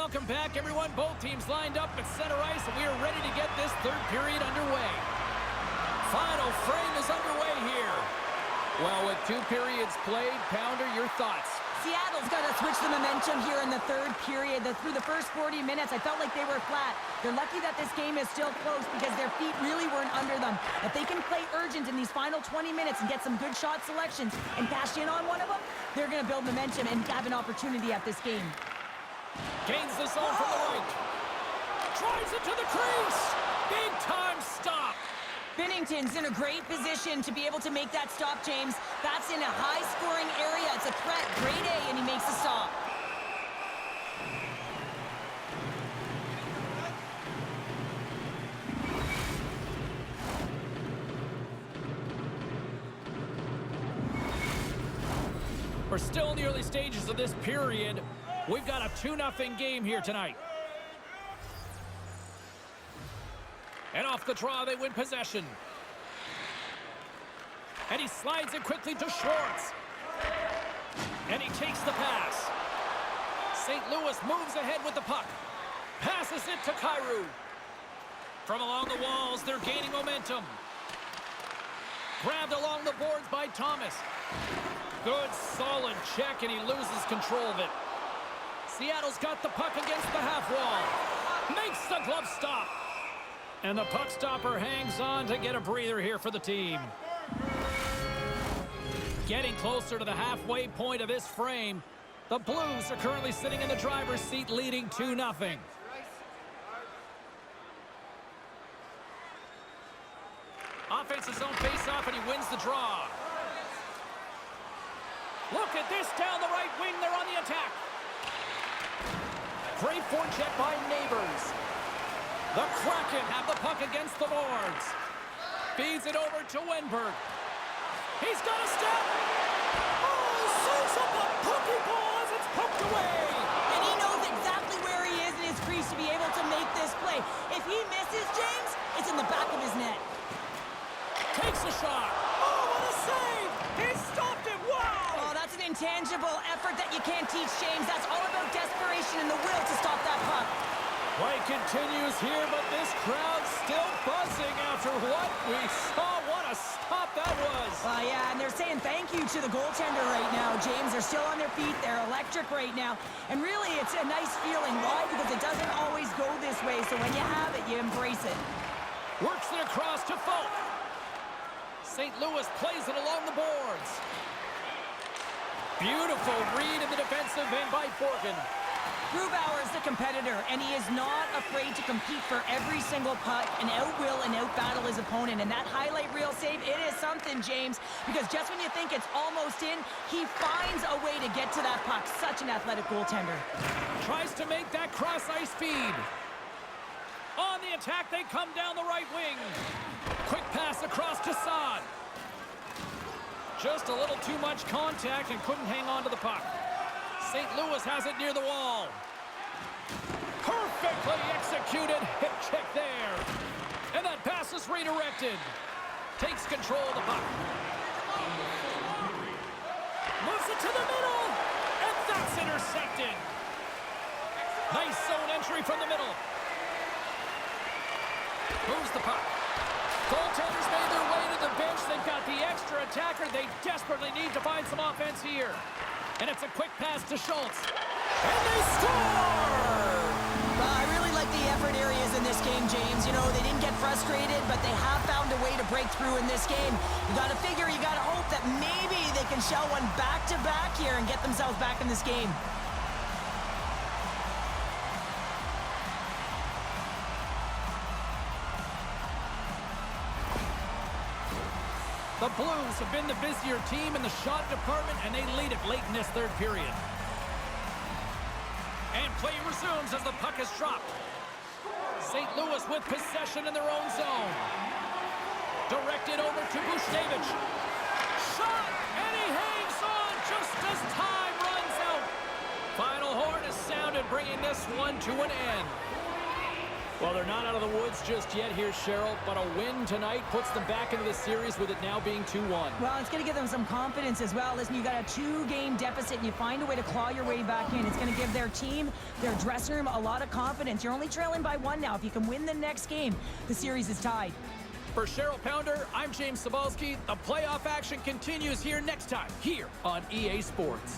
Welcome back, everyone. Both teams lined up at center ice, and we are ready to get this third period underway. Final frame is underway here. Well, with 2 periods played, Pounder, your thoughts? Seattle's got to switch the momentum here in the third period. Through the first 40 minutes, I felt like they were flat. They're lucky that this game is still close because their feet really weren't under them. If they can play urgent in these final 20 minutes and get some good shot selections and cash in on one of them, they're going to build momentum and have an opportunity at this game. Gains the zone from the right. Drives it to the crease. Big time stop. Binnington's in a great position to be able to make that stop, James. That's in a high-scoring area. It's a threat, grade A, and he makes the stop. We're still in the early stages of this period. We've got a 2-0 game here tonight. And off the draw, they win possession. And he slides it quickly to Schwartz. And he takes the pass. St. Louis moves ahead with the puck. Passes it to Kyrou. From along the walls, they're gaining momentum. Grabbed along the boards by Thomas. Good, solid check, and he loses control of it. Seattle's got the puck against the half wall. Makes the glove stop. And the puck stopper hangs on to get a breather here for the team. Getting closer to the halfway point of this frame. The Blues are currently sitting in the driver's seat, leading 2-0. Offensive zone face-off, and he wins the draw. Look at this down the right wing. They're on the attack. Great forecheck by Neighbors. The Kraken have the puck against the boards. Feeds it over to Wenberg. He's got a step. Oh, saves up a pokeball as it's poked away. And he knows exactly where he is in his crease to be able to make this play. If he misses, James, it's in the back of his net. Takes a shot. Oh, what a save. He stopped it. Wow. Oh, that's an intangible effort that you can't teach, James. That's all about desperation and the will to stop that puck. Play continues here, but this crowd's still buzzing after what we saw. What a stop that was. Yeah, and they're saying thank you to the goaltender right now, James. They're still on their feet. They're electric right now. And really, it's a nice feeling. Why? Because it doesn't always go this way. So when you have it, you embrace it. Works it across to Falk. St. Louis plays it along the boards. Beautiful read in the defensive end by Borgen. Grubauer is the competitor, and he is not afraid to compete for every single puck and outwill and outbattle his opponent. And that highlight reel save, it is something, James, because just when you think it's almost in, he finds a way to get to that puck. Such an athletic goaltender. Tries to make that cross-ice feed. On the attack, they come down the right wing. Quick pass across to Saad. Just a little too much contact and couldn't hang on to the puck. St. Louis has it near the wall. Perfectly executed hip check there. And that pass is redirected. Takes control of the puck. Moves it to the middle. And that's intercepted. Nice zone entry from the middle. Moves the puck. Goaltenders made their way to the bench. They've got the extra attacker. They desperately need to find some offense here. And it's a quick pass to Schultz. And they score! I really like the effort areas in this game, James. You know, they didn't get frustrated, but they have found a way to break through in this game. You got to figure, you got to hope that maybe they can shell one back-to-back here and get themselves back in this game. The Blues have been the busier team in the shot department, and they lead it late in this third period. And play resumes as the puck is dropped. St. Louis with possession in their own zone. Directed over to Buchnevich. Shot, and he hangs on just as time runs out. Final horn is sounded, bringing this one to an end. Well, they're not out of the woods just yet here, Cheryl, but a win tonight puts them back into the series with it now being 2-1. Well, it's going to give them some confidence as well. Listen, you got a 2-game deficit and you find a way to claw your way back in. It's going to give their team, their dressing room, a lot of confidence. You're only trailing by 1 now. If you can win the next game, the series is tied. For Cheryl Pounder, I'm James Cebulski. The playoff action continues here next time, here on EA Sports.